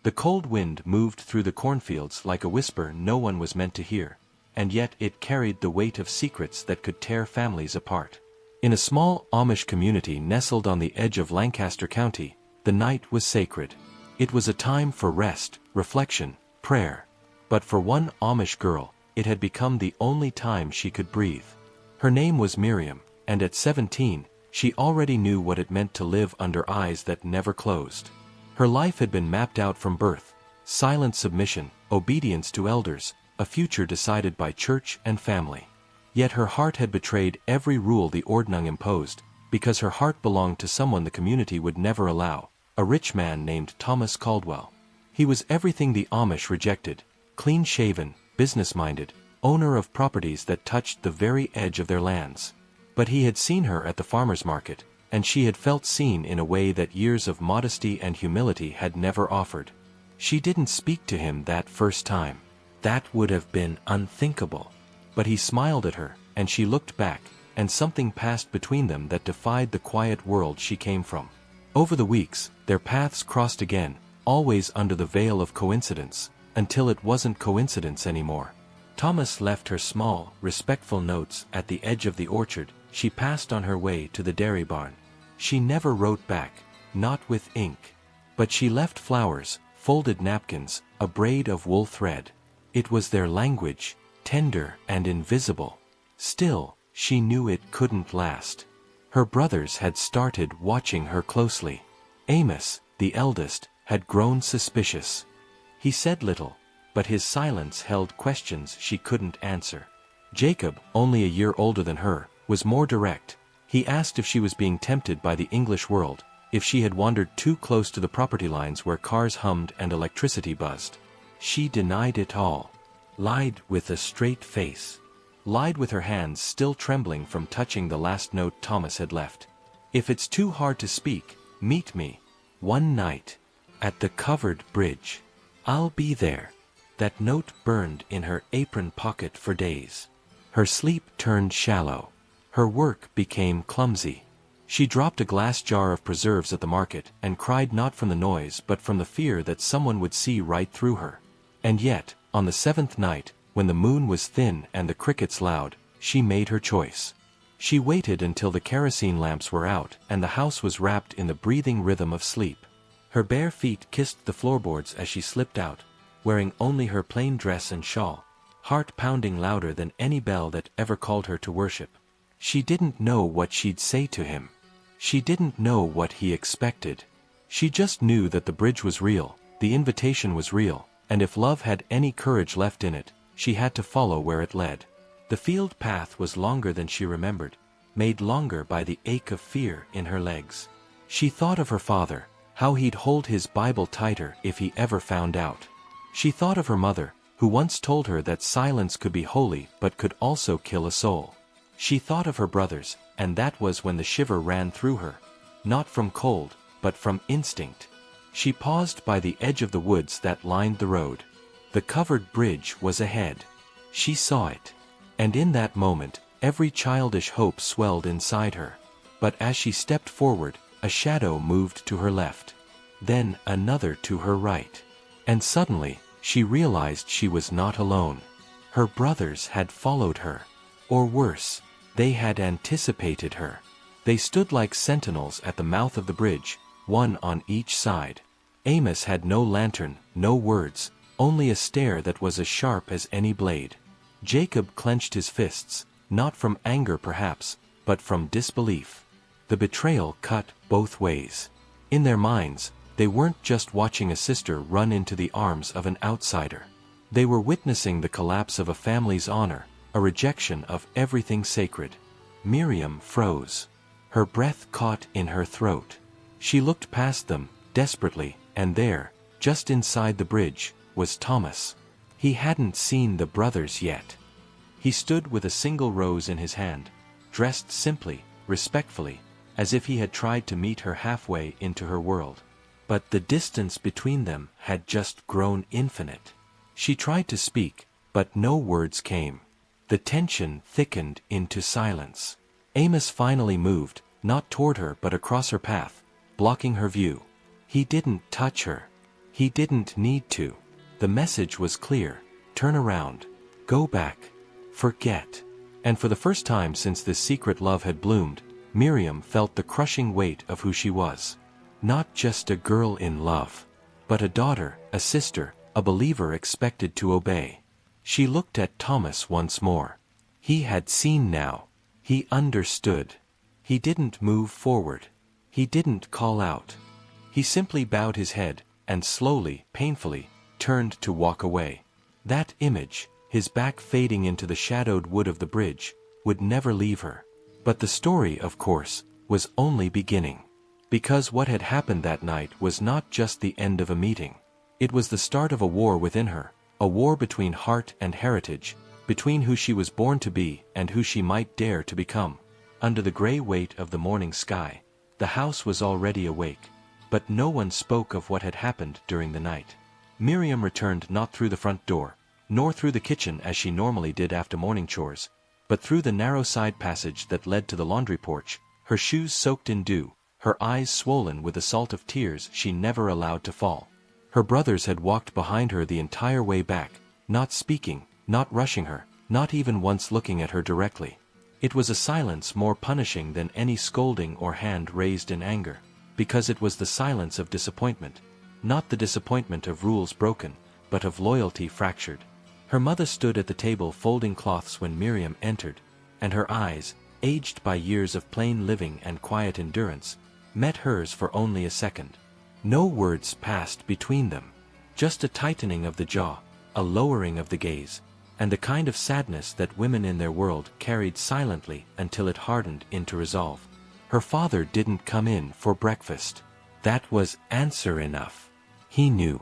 The cold wind moved through the cornfields like a whisper no one was meant to hear, and yet it carried the weight of secrets that could tear families apart. In a small Amish community nestled on the edge of Lancaster County, the night was sacred. It was a time for rest, reflection, prayer. But for one Amish girl, it had become the only time she could breathe. Her name was Miriam, and at 17, she already knew what it meant to live under eyes that never closed. Her life had been mapped out from birth: silent submission, obedience to elders, a future decided by church and family. Yet her heart had betrayed every rule the Ordnung imposed, because her heart belonged to someone the community would never allow, a rich man named Thomas Caldwell. He was everything the Amish rejected: clean-shaven, business-minded, owner of properties that touched the very edge of their lands. But he had seen her at the farmer's market, and she had felt seen in a way that years of modesty and humility had never offered. She didn't speak to him that first time. That would have been unthinkable. But he smiled at her, and she looked back, and something passed between them that defied the quiet world she came from. Over the weeks, their paths crossed again, always under the veil of coincidence, until it wasn't coincidence anymore. Thomas left her small, respectful notes at the edge of the orchard she passed on her way to the dairy barn. She never wrote back, not with ink. But she left flowers, folded napkins, a braid of wool thread. It was their language, tender and invisible. Still, she knew it couldn't last. Her brothers had started watching her closely. Amos, the eldest, had grown suspicious. He said little, but his silence held questions she couldn't answer. Jacob, only a year older than her, was more direct. He asked if she was being tempted by the English world, if she had wandered too close to the property lines where cars hummed and electricity buzzed. She denied it all. Lied with a straight face. Lied with her hands still trembling from touching the last note Thomas had left. If it's too hard to speak, meet me one night at the covered bridge. I'll be there. That note burned in her apron pocket for days. Her sleep turned shallow. Her work became clumsy. She dropped a glass jar of preserves at the market and cried not from the noise but from the fear that someone would see right through her. And yet, on the 7th night, when the moon was thin and the crickets loud, she made her choice. She waited until the kerosene lamps were out and the house was wrapped in the breathing rhythm of sleep. Her bare feet kissed the floorboards as she slipped out, wearing only her plain dress and shawl, heart pounding louder than any bell that ever called her to worship. She didn't know what she'd say to him. She didn't know what he expected. She just knew that the bridge was real, the invitation was real, and if love had any courage left in it, she had to follow where it led. The field path was longer than she remembered, made longer by the ache of fear in her legs. She thought of her father, how he'd hold his Bible tighter if he ever found out. She thought of her mother, who once told her that silence could be holy but could also kill a soul. She thought of her brothers, and that was when the shiver ran through her, not from cold, but from instinct. She paused by the edge of the woods that lined the road. The covered bridge was ahead. She saw it. And in that moment, every childish hope swelled inside her. But as she stepped forward, a shadow moved to her left. Then another to her right. And suddenly, she realized she was not alone. Her brothers had followed her. Or worse, they had anticipated her. They stood like sentinels at the mouth of the bridge, one on each side. Amos had no lantern, no words, only a stare that was as sharp as any blade. Jacob clenched his fists, not from anger perhaps, but from disbelief. The betrayal cut both ways. In their minds, they weren't just watching a sister run into the arms of an outsider. They were witnessing the collapse of a family's honor, a rejection of everything sacred. Miriam froze. Her breath caught in her throat. She looked past them, desperately, and there, just inside the bridge, was Thomas. He hadn't seen the brothers yet. He stood with a single rose in his hand, dressed simply, respectfully, as if he had tried to meet her halfway into her world. But the distance between them had just grown infinite. She tried to speak, but no words came. The tension thickened into silence. Amos finally moved, not toward her but across her path, blocking her view. He didn't touch her. He didn't need to. The message was clear. Turn around. Go back. Forget. And for the first time since this secret love had bloomed, Miriam felt the crushing weight of who she was. Not just a girl in love, but a daughter, a sister, a believer expected to obey. She looked at Thomas once more. He had seen now. He understood. He didn't move forward. He didn't call out. He simply bowed his head, and slowly, painfully, turned to walk away. That image, his back fading into the shadowed wood of the bridge, would never leave her. But the story, of course, was only beginning. Because what had happened that night was not just the end of a meeting. It was the start of a war within her, a war between heart and heritage, between who she was born to be and who she might dare to become. Under the gray weight of the morning sky, the house was already awake, but no one spoke of what had happened during the night. Miriam returned not through the front door, nor through the kitchen as she normally did after morning chores, but through the narrow side passage that led to the laundry porch, her shoes soaked in dew, her eyes swollen with the salt of tears she never allowed to fall. Her brothers had walked behind her the entire way back, not speaking, not rushing her, not even once looking at her directly. It was a silence more punishing than any scolding or hand raised in anger, because it was the silence of disappointment, not the disappointment of rules broken, but of loyalty fractured. Her mother stood at the table folding cloths when Miriam entered, and her eyes, aged by years of plain living and quiet endurance, met hers for only a second. No words passed between them, just a tightening of the jaw, a lowering of the gaze, and the kind of sadness that women in their world carried silently until it hardened into resolve. Her father didn't come in for breakfast. That was answer enough. He knew.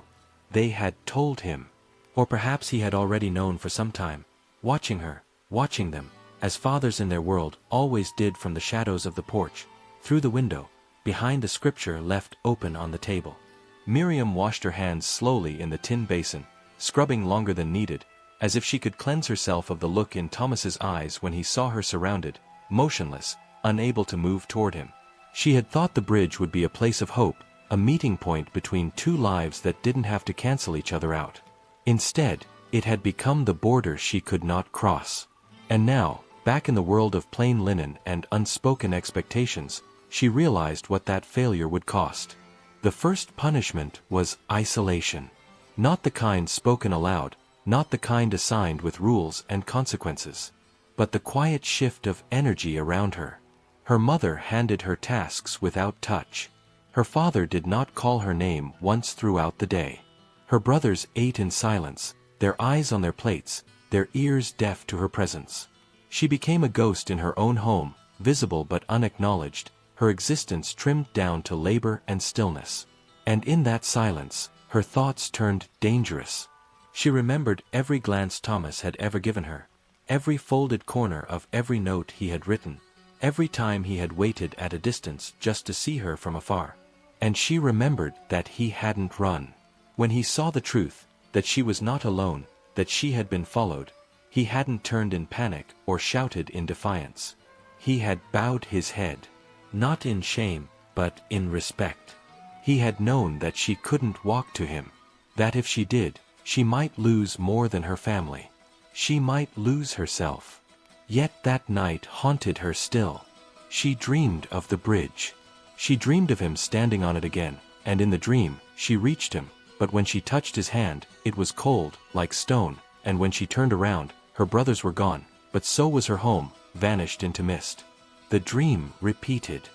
They had told him. Or perhaps he had already known for some time, watching her, watching them, as fathers in their world always did from the shadows of the porch, through the window, behind the scripture left open on the table. Miriam washed her hands slowly in the tin basin, scrubbing longer than needed, as if she could cleanse herself of the look in Thomas's eyes when he saw her surrounded, motionless, unable to move toward him. She had thought the bridge would be a place of hope, a meeting point between two lives that didn't have to cancel each other out. Instead, it had become the border she could not cross. And now, back in the world of plain linen and unspoken expectations, she realized what that failure would cost. The first punishment was isolation. Not the kind spoken aloud, not the kind assigned with rules and consequences, but the quiet shift of energy around her. Her mother handed her tasks without touch. Her father did not call her name once throughout the day. Her brothers ate in silence, their eyes on their plates, their ears deaf to her presence. She became a ghost in her own home, visible but unacknowledged, her existence trimmed down to labor and stillness. And in that silence, her thoughts turned dangerous. She remembered every glance Thomas had ever given her, every folded corner of every note he had written, every time he had waited at a distance just to see her from afar. And she remembered that he hadn't run. When he saw the truth, that she was not alone, that she had been followed, he hadn't turned in panic or shouted in defiance. He had bowed his head, not in shame, but in respect. He had known that she couldn't walk to him, that if she did, she might lose more than her family. She might lose herself. Yet that night haunted her still. She dreamed of the bridge. She dreamed of him standing on it again, and in the dream, she reached him, but when she touched his hand, it was cold, like stone, and when she turned around, her brothers were gone, but so was her home, vanished into mist. The dream repeated,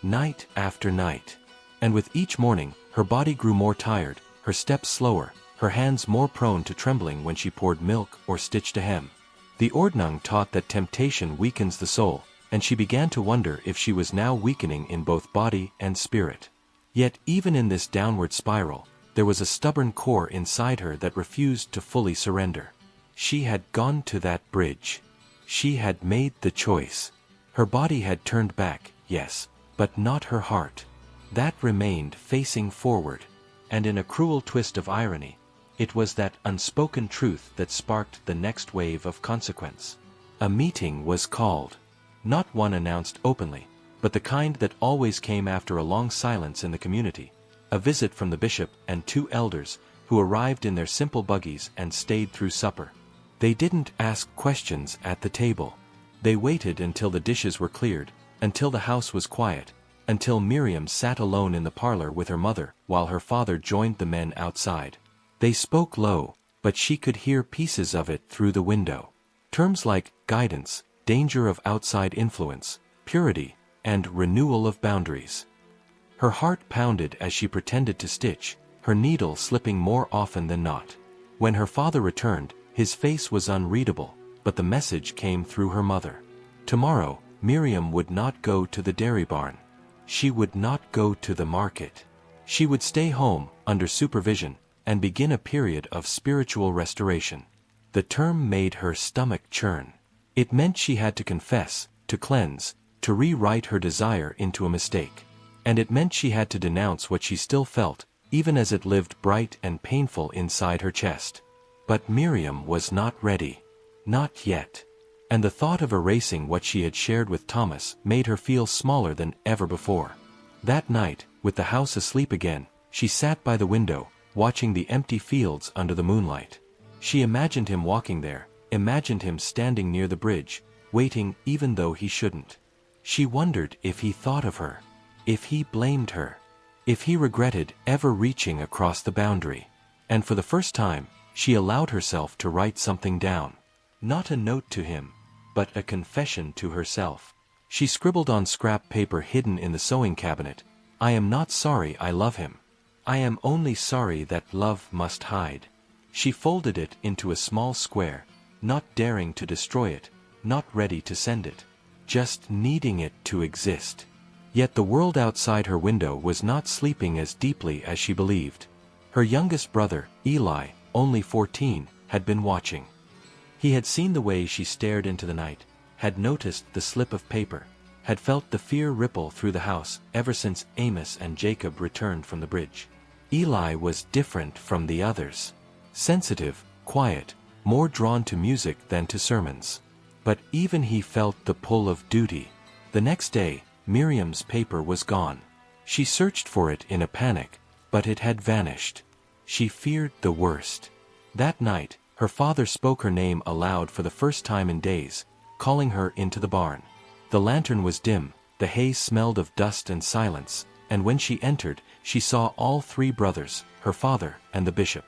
night after night. And with each morning, her body grew more tired, her steps slower, her hands more prone to trembling when she poured milk or stitched a hem. The Ordnung taught that temptation weakens the soul, and she began to wonder if she was now weakening in both body and spirit. Yet even in this downward spiral, there was a stubborn core inside her that refused to fully surrender. She had gone to that bridge. She had made the choice. Her body had turned back, yes, but not her heart. That remained facing forward. And in a cruel twist of irony, it was that unspoken truth that sparked the next wave of consequence. A meeting was called. Not one announced openly, but the kind that always came after a long silence in the community. a visit from the bishop and 2 elders, who arrived in their simple buggies and stayed through supper. They didn't ask questions at the table. They waited until the dishes were cleared, until the house was quiet, until Miriam sat alone in the parlor with her mother while her father joined the men outside. They spoke low, but she could hear pieces of it through the window. Terms like guidance, danger of outside influence, purity, and renewal of boundaries. Her heart pounded as she pretended to stitch, her needle slipping more often than not. When her father returned, his face was unreadable, but the message came through her mother. Tomorrow, Miriam would not go to the dairy barn. She would not go to the market. She would stay home, under supervision, and begin a period of spiritual restoration. The term made her stomach churn. It meant she had to confess, to cleanse, to rewrite her desire into a mistake. And it meant she had to denounce what she still felt, even as it lived bright and painful inside her chest. But Miriam was not ready. Not yet. And the thought of erasing what she had shared with Thomas made her feel smaller than ever before. That night, with the house asleep again, she sat by the window, watching the empty fields under the moonlight. She imagined him walking there, imagined him standing near the bridge, waiting even though he shouldn't. She wondered if he thought of her, if he blamed her, if he regretted ever reaching across the boundary. And for the first time, she allowed herself to write something down. Not a note to him, but a confession to herself. She scribbled on scrap paper hidden in the sewing cabinet, "I am not sorry I love him. I am only sorry that love must hide." She folded it into a small square, not daring to destroy it, not ready to send it, just needing it to exist. Yet the world outside her window was not sleeping as deeply as she believed. Her youngest brother, Eli, only 14, had been watching. He had seen the way she stared into the night, had noticed the slip of paper, had felt the fear ripple through the house ever since Amos and Jacob returned from the bridge. Eli was different from the others. Sensitive, quiet, more drawn to music than to sermons. But even he felt the pull of duty. The next day, Miriam's paper was gone. She searched for it in a panic, but it had vanished. She feared the worst. That night, her father spoke her name aloud for the first time in days, calling her into the barn. The lantern was dim, the hay smelled of dust and silence, and when she entered, she saw all 3 brothers, her father and the bishop.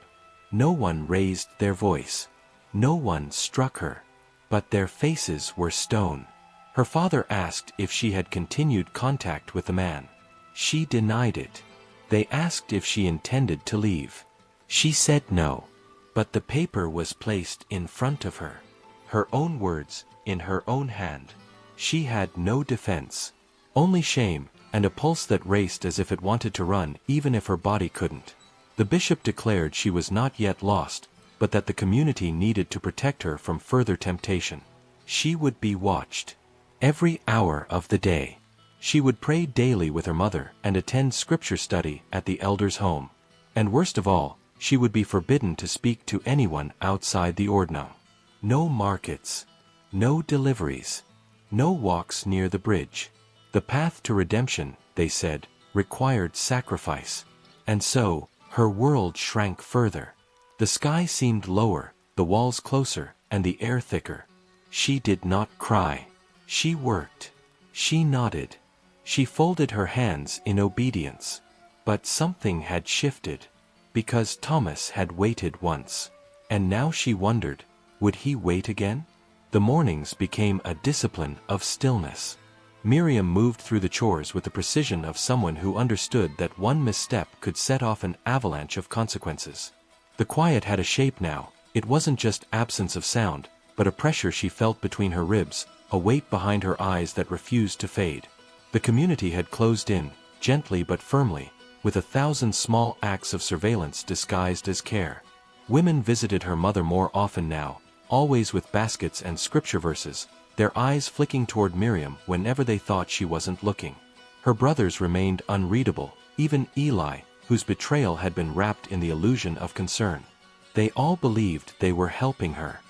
No one raised their voice. No one struck her. But their faces were stone. Her father asked if she had continued contact with the man. She denied it. They asked if she intended to leave. She said no. But the paper was placed in front of her. Her own words, in her own hand. She had no defense. Only shame, and a pulse that raced as if it wanted to run even if her body couldn't. The bishop declared she was not yet lost, but that the community needed to protect her from further temptation. She would be watched. Every hour of the day. She would pray daily with her mother and attend scripture study at the elder's home. And worst of all, she would be forbidden to speak to anyone outside the ordinary. No markets. No deliveries. No walks near the bridge. The path to redemption, they said, required sacrifice. And so, her world shrank further. The sky seemed lower, the walls closer, and the air thicker. She did not cry. She worked. She nodded. She folded her hands in obedience. But something had shifted. Because Thomas had waited once. And now she wondered, would he wait again? The mornings became a discipline of stillness. Miriam moved through the chores with the precision of someone who understood that one misstep could set off an avalanche of consequences. The quiet had a shape now. It wasn't just absence of sound, but a pressure she felt between her ribs, a weight behind her eyes that refused to fade. The community had closed in, gently but firmly, with 1,000 small acts of surveillance disguised as care. Women visited her mother more often now, always with baskets and scripture verses, their eyes flicking toward Miriam whenever they thought she wasn't looking. Her brothers remained unreadable, even Eli, whose betrayal had been wrapped in the illusion of concern. They all believed they were helping her.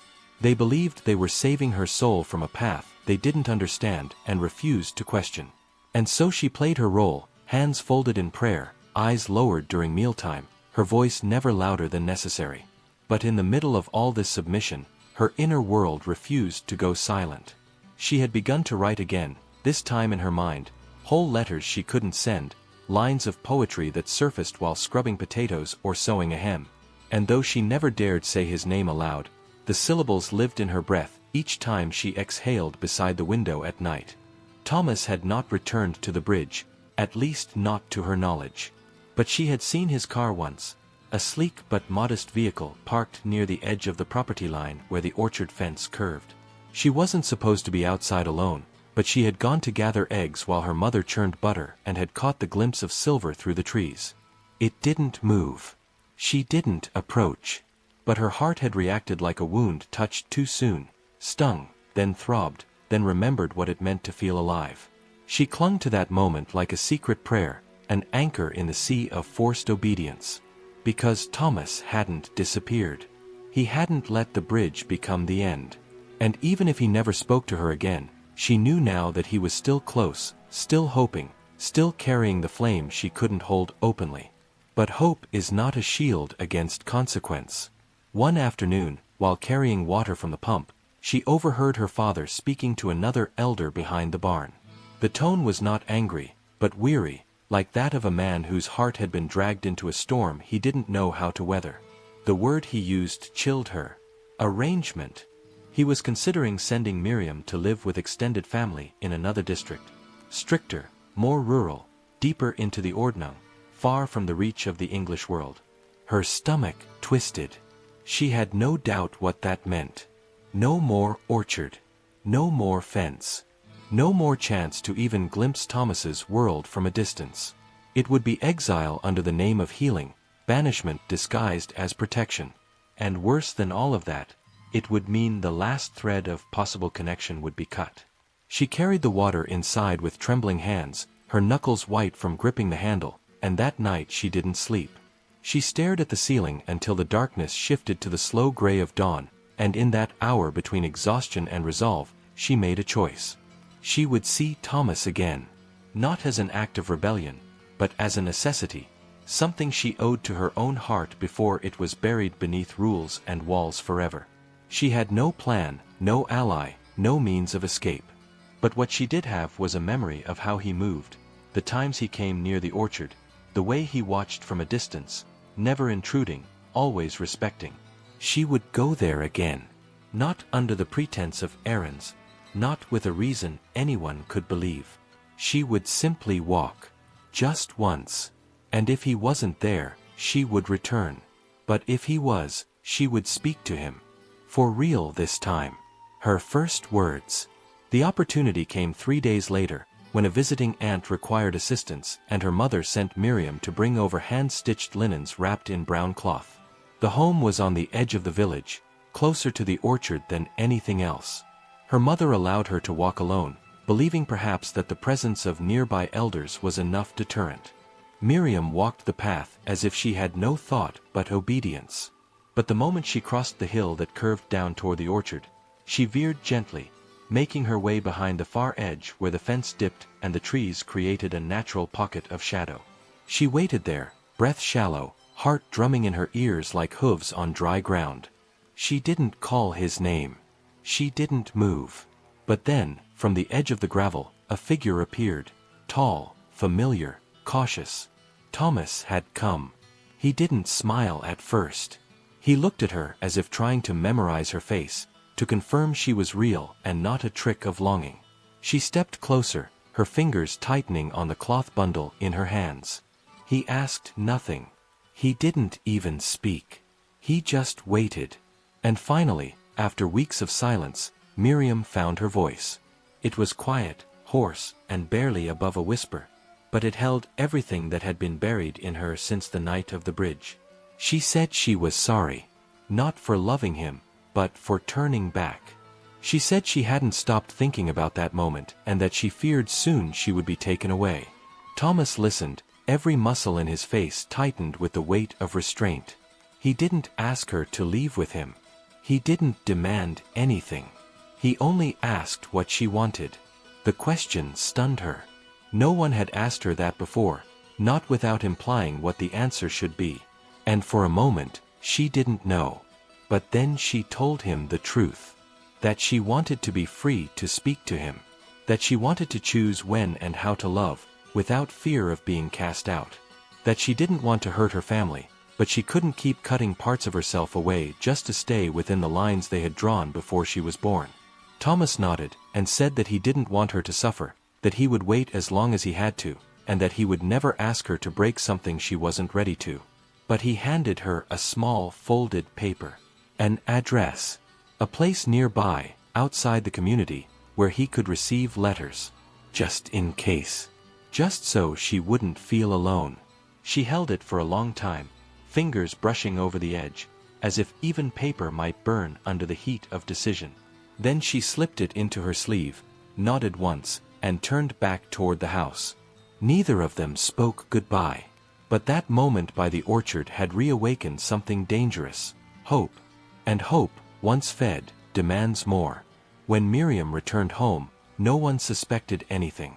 They believed they were saving her soul from a path they didn't understand and refused to question. And so she played her role, hands folded in prayer, eyes lowered during mealtime, her voice never louder than necessary. But in the middle of all this submission, her inner world refused to go silent. She had begun to write again, this time in her mind, whole letters she couldn't send, lines of poetry that surfaced while scrubbing potatoes or sewing a hem. And though she never dared say his name aloud, the syllables lived in her breath each time she exhaled beside the window at night. Thomas had not returned to the bridge, at least not to her knowledge. But she had seen his car once, a sleek but modest vehicle parked near the edge of the property line where the orchard fence curved. She wasn't supposed to be outside alone, but she had gone to gather eggs while her mother churned butter and had caught the glimpse of silver through the trees. It didn't move. She didn't approach. But her heart had reacted like a wound touched too soon, stung, then throbbed, then remembered what it meant to feel alive. She clung to that moment like a secret prayer, an anchor in the sea of forced obedience. Because Thomas hadn't disappeared. He hadn't let the bridge become the end. And even if he never spoke to her again, she knew now that he was still close, still hoping, still carrying the flame she couldn't hold openly. But hope is not a shield against consequence. One afternoon, while carrying water from the pump, she overheard her father speaking to another elder behind the barn. The tone was not angry, but weary, like that of a man whose heart had been dragged into a storm he didn't know how to weather. The word he used chilled her. Arrangement. He was considering sending Miriam to live with extended family in another district. Stricter, more rural, deeper into the ordnung, far from the reach of the English world. Her stomach twisted. She had no doubt what that meant. No more orchard. No more fence. No more chance to even glimpse Thomas's world from a distance. It would be exile under the name of healing, banishment disguised as protection. And worse than all of that, it would mean the last thread of possible connection would be cut. She carried the water inside with trembling hands, her knuckles white from gripping the handle, and that night she didn't sleep. She stared at the ceiling until the darkness shifted to the slow gray of dawn, and in that hour between exhaustion and resolve, she made a choice. She would see Thomas again. Not as an act of rebellion, but as a necessity, something she owed to her own heart before it was buried beneath rules and walls forever. She had no plan, no ally, no means of escape. But what she did have was a memory of how he moved, the times he came near the orchard, the way he watched from a distance, never intruding, always respecting. She would go there again, not under the pretense of errands, not with a reason anyone could believe. She would simply walk, just once, and if he wasn't there, she would return. But if he was, she would speak to him. For real this time. Her first words. The opportunity came 3 days later, when a visiting aunt required assistance and her mother sent Miriam to bring over hand-stitched linens wrapped in brown cloth. The home was on the edge of the village, closer to the orchard than anything else. Her mother allowed her to walk alone, believing perhaps that the presence of nearby elders was enough deterrent. Miriam walked the path as if she had no thought but obedience. But the moment she crossed the hill that curved down toward the orchard, she veered gently, making her way behind the far edge where the fence dipped and the trees created a natural pocket of shadow. She waited there, breath shallow, heart drumming in her ears like hooves on dry ground. She didn't call his name. She didn't move. But then, from the edge of the gravel, a figure appeared, tall, familiar, cautious. Thomas had come. He didn't smile at first. He looked at her as if trying to memorize her face, to confirm she was real and not a trick of longing. She stepped closer, her fingers tightening on the cloth bundle in her hands. He asked nothing. He didn't even speak. He just waited. And finally, after weeks of silence, Miriam found her voice. It was quiet, hoarse, and barely above a whisper, but it held everything that had been buried in her since the night of the bridge. She said she was sorry, not for loving him, but for turning back. She said she hadn't stopped thinking about that moment and that she feared soon she would be taken away. Thomas listened, every muscle in his face tightened with the weight of restraint. He didn't ask her to leave with him. He didn't demand anything. He only asked what she wanted. The question stunned her. No one had asked her that before, not without implying what the answer should be. And for a moment, she didn't know. But then she told him the truth. That she wanted to be free to speak to him. That she wanted to choose when and how to love, without fear of being cast out. That she didn't want to hurt her family, but she couldn't keep cutting parts of herself away just to stay within the lines they had drawn before she was born. Thomas nodded, and said that he didn't want her to suffer, that he would wait as long as he had to, and that he would never ask her to break something she wasn't ready to. But he handed her a small folded paper. An address. A place nearby, outside the community, where he could receive letters. Just in case. Just so she wouldn't feel alone. She held it for a long time, fingers brushing over the edge, as if even paper might burn under the heat of decision. Then she slipped it into her sleeve, nodded once, and turned back toward the house. Neither of them spoke goodbye. But that moment by the orchard had reawakened something dangerous. Hope. And hope, once fed, demands more. When Miriam returned home, no one suspected anything.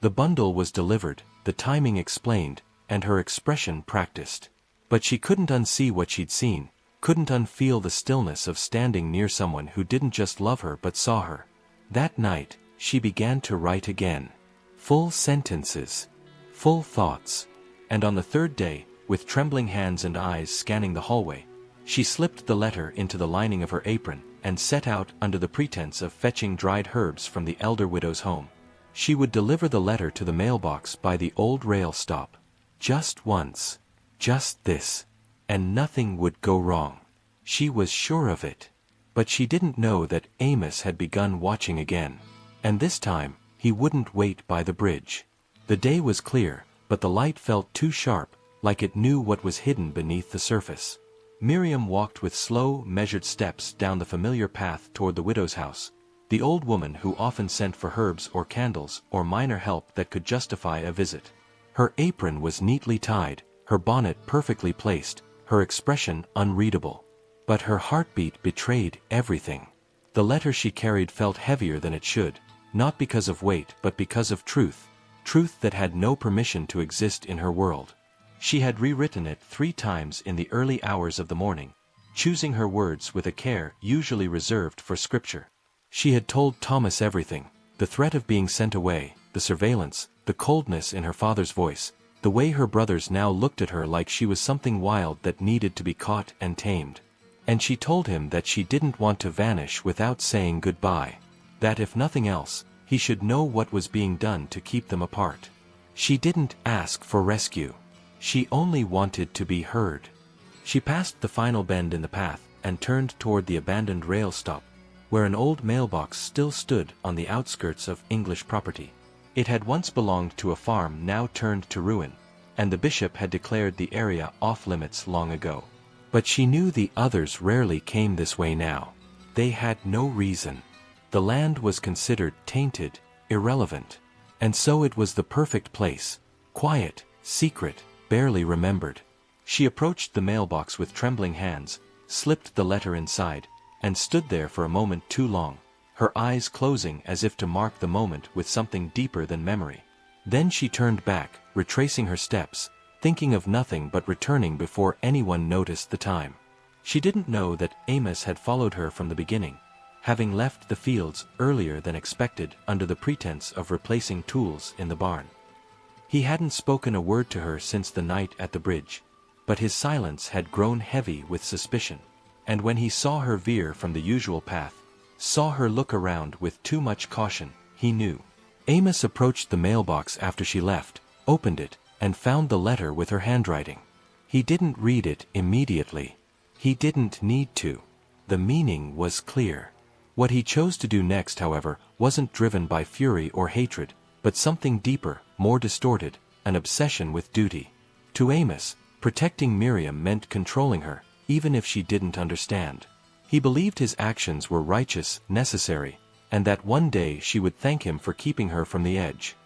The bundle was delivered, the timing explained, and her expression practiced. But she couldn't unsee what she'd seen, couldn't unfeel the stillness of standing near someone who didn't just love her but saw her. That night, she began to write again. Full sentences. Full thoughts. And on the third day, with trembling hands and eyes scanning the hallway, she slipped the letter into the lining of her apron and set out under the pretense of fetching dried herbs from the elder widow's home. She would deliver the letter to the mailbox by the old rail stop. Just once. Just this. And nothing would go wrong. She was sure of it. But she didn't know that Amos had begun watching again. And this time, he wouldn't wait by the bridge. The day was clear, but the light felt too sharp, like it knew what was hidden beneath the surface. Miriam walked with slow, measured steps down the familiar path toward the widow's house, the old woman who often sent for herbs or candles or minor help that could justify a visit. Her apron was neatly tied, her bonnet perfectly placed, her expression unreadable. But her heartbeat betrayed everything. The letter she carried felt heavier than it should, not because of weight but because of truth, truth that had no permission to exist in her world. She had rewritten it 3 times in the early hours of the morning, choosing her words with a care usually reserved for scripture. She had told Thomas everything, the threat of being sent away, the surveillance, the coldness in her father's voice, the way her brothers now looked at her like she was something wild that needed to be caught and tamed. And she told him that she didn't want to vanish without saying goodbye, that if nothing else, he should know what was being done to keep them apart. She didn't ask for rescue. She only wanted to be heard. She passed the final bend in the path and turned toward the abandoned rail stop, where an old mailbox still stood on the outskirts of English property. It had once belonged to a farm now turned to ruin, and the bishop had declared the area off-limits long ago. But she knew the others rarely came this way now. They had no reason. The land was considered tainted, irrelevant. And so it was the perfect place, quiet, secret, barely remembered. She approached the mailbox with trembling hands, slipped the letter inside, and stood there for a moment too long, her eyes closing as if to mark the moment with something deeper than memory. Then she turned back, retracing her steps, thinking of nothing but returning before anyone noticed the time. She didn't know that Amos had followed her from the beginning, having left the fields earlier than expected under the pretense of replacing tools in the barn. He hadn't spoken a word to her since the night at the bridge, but his silence had grown heavy with suspicion, and when he saw her veer from the usual path, saw her look around with too much caution, he knew. Amos approached the mailbox after she left, opened it, and found the letter with her handwriting. He didn't read it immediately. He didn't need to. The meaning was clear. What he chose to do next, however, wasn't driven by fury or hatred, but something deeper, more distorted, an obsession with duty. To Amos, protecting Miriam meant controlling her, even if she didn't understand. He believed his actions were righteous, necessary, and that one day she would thank him for keeping her from the edge.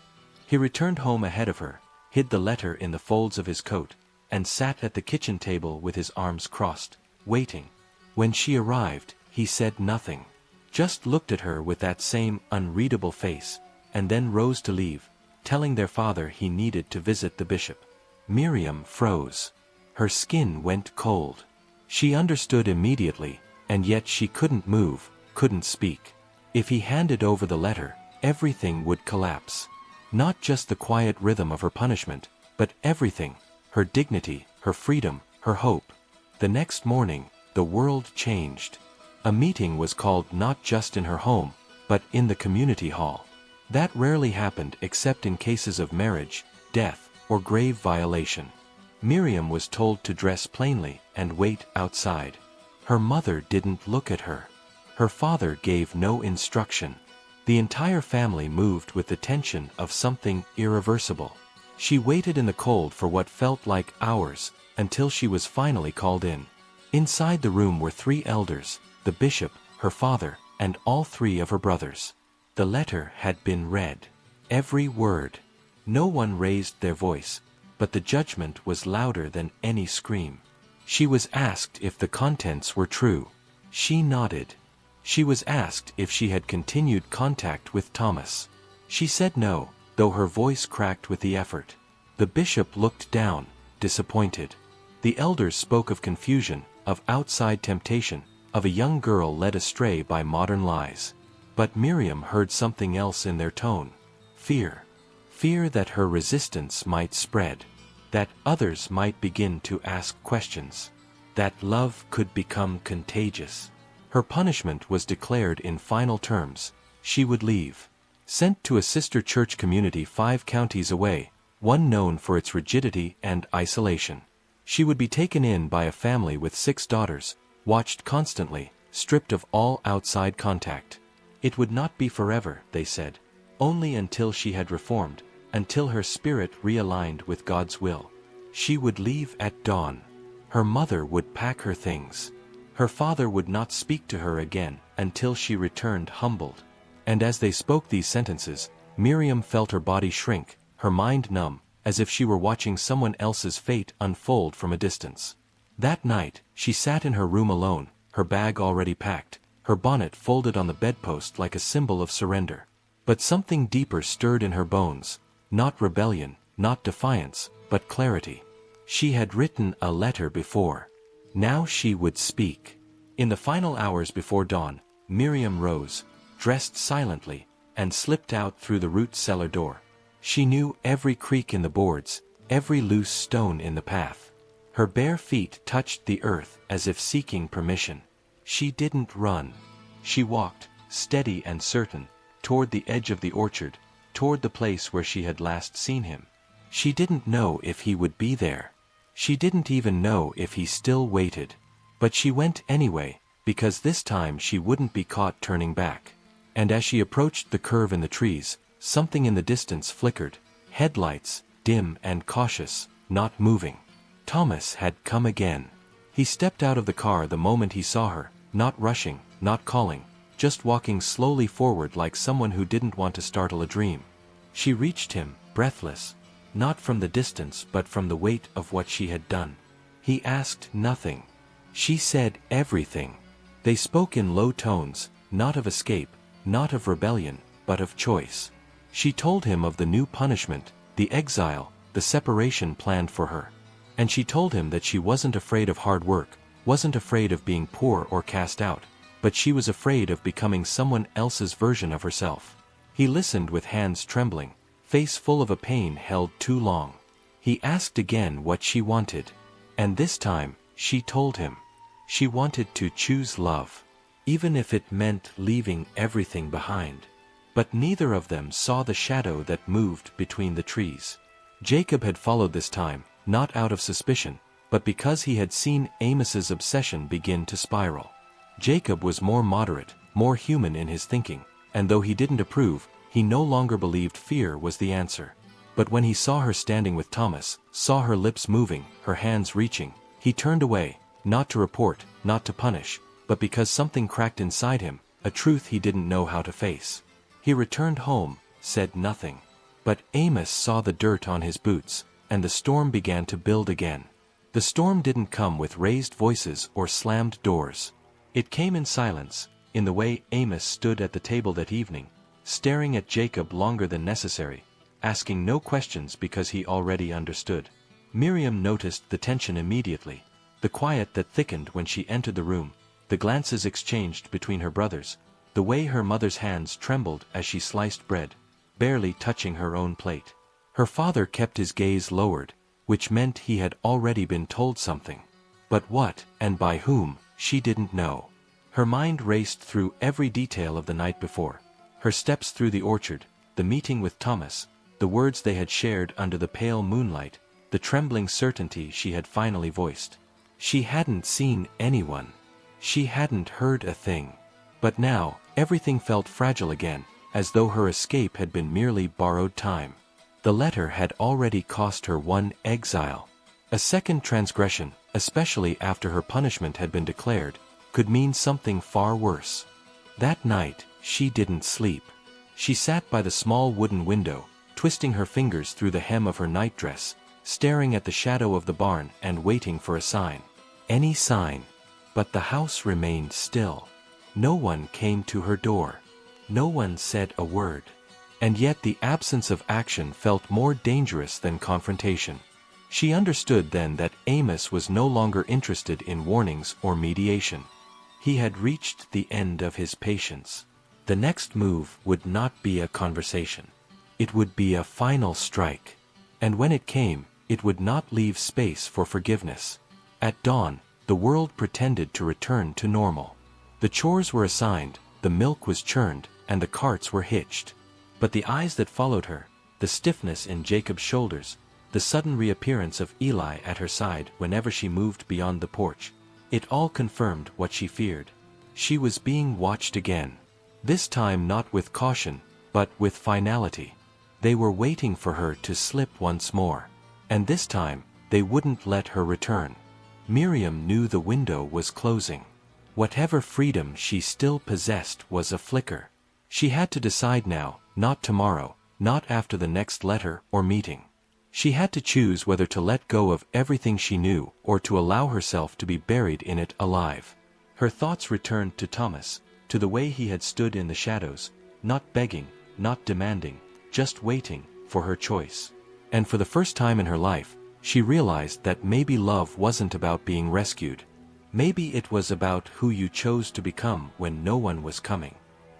He returned home ahead of her, hid the letter in the folds of his coat, and sat at the kitchen table with his arms crossed, waiting. When she arrived, he said nothing, just looked at her with that same unreadable face, and then rose to leave, telling their father he needed to visit the bishop. Miriam froze. Her skin went cold. She understood immediately, and yet she couldn't move, couldn't speak. If he handed over the letter, everything would collapse. Not just the quiet rhythm of her punishment, but everything, her dignity, her freedom, her hope. The next morning, the world changed. A meeting was called not just in her home, but in the community hall. That rarely happened except in cases of marriage, death, or grave violation. Miriam was told to dress plainly and wait outside. Her mother didn't look at her. Her father gave no instruction. The entire family moved with the tension of something irreversible. She waited in the cold for what felt like hours, until she was finally called in. Inside the room were 3 elders, the bishop, her father, and all 3 of her brothers. The letter had been read. Every word. No one raised their voice, but the judgment was louder than any scream. She was asked if the contents were true. She nodded. She was asked if she had continued contact with Thomas. She said no, though her voice cracked with the effort. The bishop looked down, disappointed. The elders spoke of confusion, of outside temptation, of a young girl led astray by modern lies. But Miriam heard something else in their tone. Fear. Fear that her resistance might spread. That others might begin to ask questions. That love could become contagious. Her punishment was declared in final terms. She would leave. Sent to a sister church community 5 counties away, one known for its rigidity and isolation. She would be taken in by a family with 6 daughters, watched constantly, stripped of all outside contact. It would not be forever, they said. Only until she had reformed, until her spirit realigned with God's will. She would leave at dawn. Her mother would pack her things. Her father would not speak to her again until she returned humbled. And as they spoke these sentences, Miriam felt her body shrink, her mind numb, as if she were watching someone else's fate unfold from a distance. That night, she sat in her room alone, her bag already packed, her bonnet folded on the bedpost like a symbol of surrender. But something deeper stirred in her bones, not rebellion, not defiance, but clarity. She had written a letter before. Now she would speak. In the final hours before dawn, Miriam rose, dressed silently, and slipped out through the root cellar door. She knew every creak in the boards, every loose stone in the path. Her bare feet touched the earth as if seeking permission. She didn't run. She walked, steady and certain, toward the edge of the orchard, toward the place where she had last seen him. She didn't know if he would be there. She didn't even know if he still waited. But she went anyway, because this time she wouldn't be caught turning back. And as she approached the curve in the trees, something in the distance flickered, headlights, dim and cautious, not moving. Thomas had come again. He stepped out of the car the moment he saw her, not rushing, not calling, just walking slowly forward like someone who didn't want to startle a dream. She reached him, breathless, not from the distance but from the weight of what she had done. He asked nothing. She said everything. They spoke in low tones, not of escape, not of rebellion, but of choice. She told him of the new punishment, the exile, the separation planned for her. And she told him that she wasn't afraid of hard work, wasn't afraid of being poor or cast out, but she was afraid of becoming someone else's version of herself. He listened with hands trembling, face full of a pain held too long. He asked again what she wanted. And this time, she told him. She wanted to choose love, even if it meant leaving everything behind. But neither of them saw the shadow that moved between the trees. Jacob had followed this time, not out of suspicion, but because he had seen Amos's obsession begin to spiral. Jacob was more moderate, more human in his thinking, and though he didn't approve, he no longer believed fear was the answer. But when he saw her standing with Thomas, saw her lips moving, her hands reaching, he turned away, not to report, not to punish, but because something cracked inside him, a truth he didn't know how to face. He returned home, said nothing. But Amos saw the dirt on his boots, and the storm began to build again. The storm didn't come with raised voices or slammed doors. It came in silence, in the way Amos stood at the table that evening, staring at Jacob longer than necessary, asking no questions because he already understood. Miriam noticed the tension immediately, the quiet that thickened when she entered the room, the glances exchanged between her brothers, the way her mother's hands trembled as she sliced bread, barely touching her own plate. Her father kept his gaze lowered, which meant he had already been told something. But what, and by whom, she didn't know. Her mind raced through every detail of the night before. Her steps through the orchard, the meeting with Thomas, the words they had shared under the pale moonlight, the trembling certainty she had finally voiced. She hadn't seen anyone. She hadn't heard a thing. But now, everything felt fragile again, as though her escape had been merely borrowed time. The letter had already cost her one exile. A second transgression, especially after her punishment had been declared, could mean something far worse. That night, she didn't sleep. She sat by the small wooden window, twisting her fingers through the hem of her nightdress, staring at the shadow of the barn and waiting for a sign. Any sign. But the house remained still. No one came to her door. No one said a word. And yet the absence of action felt more dangerous than confrontation. She understood then that Amos was no longer interested in warnings or mediation. He had reached the end of his patience. The next move would not be a conversation. It would be a final strike. And when it came, it would not leave space for forgiveness. At dawn, the world pretended to return to normal. The chores were assigned, the milk was churned, and the carts were hitched. But the eyes that followed her, the stiffness in Jacob's shoulders, the sudden reappearance of Eli at her side whenever she moved beyond the porch, it all confirmed what she feared. She was being watched again. This time not with caution, but with finality. They were waiting for her to slip once more. And this time, they wouldn't let her return. Miriam knew the window was closing. Whatever freedom she still possessed was a flicker. She had to decide now, not tomorrow, not after the next letter or meeting. She had to choose whether to let go of everything she knew or to allow herself to be buried in it alive. Her thoughts returned to Thomas, to the way he had stood in the shadows, not begging, not demanding, just waiting for her choice. And for the first time in her life, she realized that maybe love wasn't about being rescued. Maybe it was about who you chose to become when no one was coming.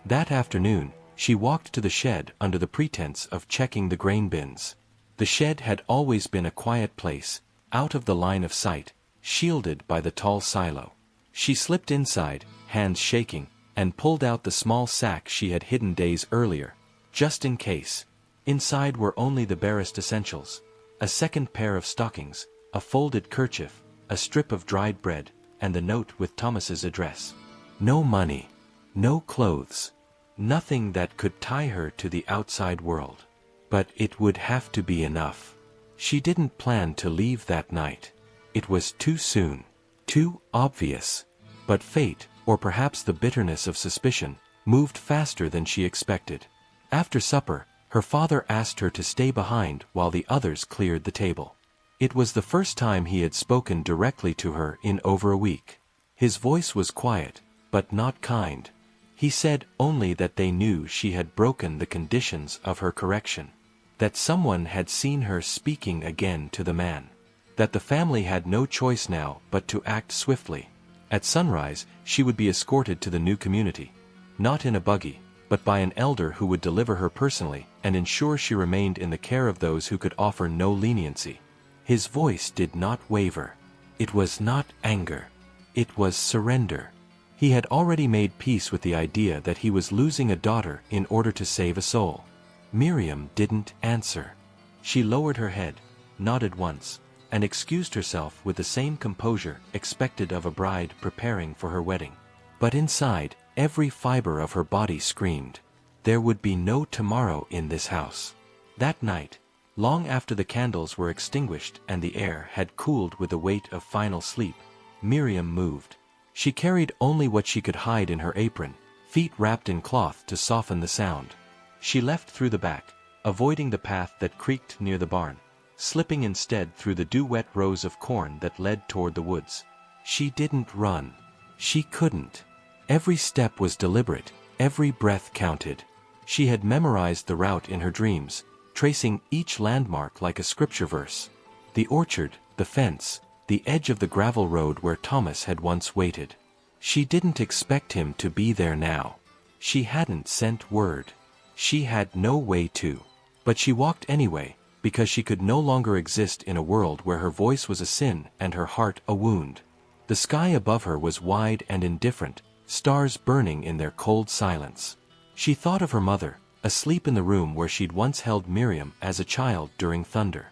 That afternoon, she walked to the shed under the pretense of checking the grain bins. The shed had always been a quiet place, out of the line of sight, shielded by the tall silo. She slipped inside, hands shaking, and pulled out the small sack she had hidden days earlier, just in case. Inside were only the barest essentials: a second pair of stockings, a folded kerchief, a strip of dried bread, and the note with Thomas's address. No money, no clothes, nothing that could tie her to the outside world. But it would have to be enough. She didn't plan to leave that night. It was too soon, too obvious. But fate, or perhaps the bitterness of suspicion, moved faster than she expected. After supper, her father asked her to stay behind while the others cleared the table. It was the first time he had spoken directly to her in over a week. His voice was quiet, but not kind. He said only that they knew she had broken the conditions of her correction. That someone had seen her speaking again to the man. That the family had no choice now but to act swiftly. At sunrise, she would be escorted to the new community. Not in a buggy, but by an elder who would deliver her personally and ensure she remained in the care of those who could offer no leniency. His voice did not waver. It was not anger. It was surrender. He had already made peace with the idea that he was losing a daughter in order to save a soul. Miriam didn't answer. She lowered her head, nodded once, and excused herself with the same composure expected of a bride preparing for her wedding. But inside, every fiber of her body screamed. There would be no tomorrow in this house. That night, long after the candles were extinguished and the air had cooled with the weight of final sleep, Miriam moved. She carried only what she could hide in her apron, feet wrapped in cloth to soften the sound. She left through the back, avoiding the path that creaked near the barn, slipping instead through the dew-wet rows of corn that led toward the woods. She didn't run. She couldn't. Every step was deliberate, every breath counted. She had memorized the route in her dreams, tracing each landmark like a scripture verse. The orchard, the fence, the edge of the gravel road where Thomas had once waited. She didn't expect him to be there now. She hadn't sent word. She had no way to. But she walked anyway, because she could no longer exist in a world where her voice was a sin and her heart a wound. The sky above her was wide and indifferent, stars burning in their cold silence. She thought of her mother, asleep in the room where she'd once held Miriam as a child during thunder.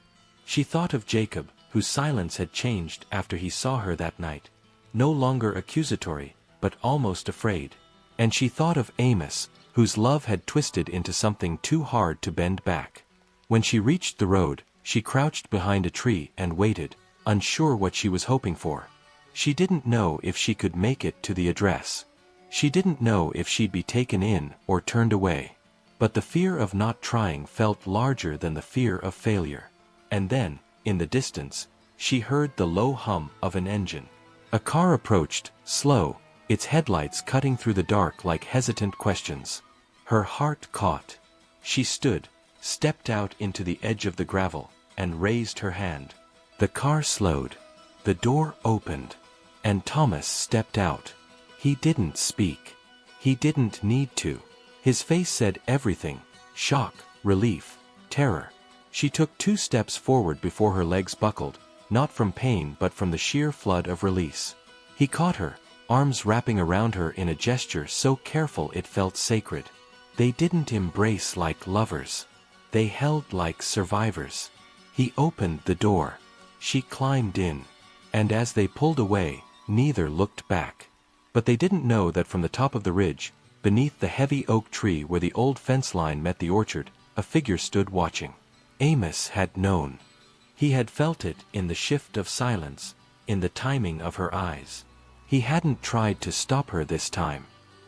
She thought of Jacob, whose silence had changed after he saw her that night, no longer accusatory, but almost afraid. And she thought of Amos, whose love had twisted into something too hard to bend back. When she reached the road, she crouched behind a tree and waited, unsure what she was hoping for. She didn't know if she could make it to the address. She didn't know if she'd be taken in or turned away. But the fear of not trying felt larger than the fear of failure. And then, in the distance, she heard the low hum of an engine. A car approached, slow, its headlights cutting through the dark like hesitant questions. Her heart caught. She stood, stepped out into the edge of the gravel, and raised her hand. The car slowed. The door opened. And Thomas stepped out. He didn't speak. He didn't need to. His face said everything: shock, relief, terror. She took 2 steps forward before her legs buckled, not from pain but from the sheer flood of release. He caught her, arms wrapping around her in a gesture so careful it felt sacred. They didn't embrace like lovers. They held like survivors. He opened the door. She climbed in. And as they pulled away, neither looked back. But they didn't know that from the top of the ridge, beneath the heavy oak tree where the old fence line met the orchard, a figure stood watching. Amos had known. He had felt it in the shift of silence, in the timing of her eyes. He hadn't tried to stop her this time.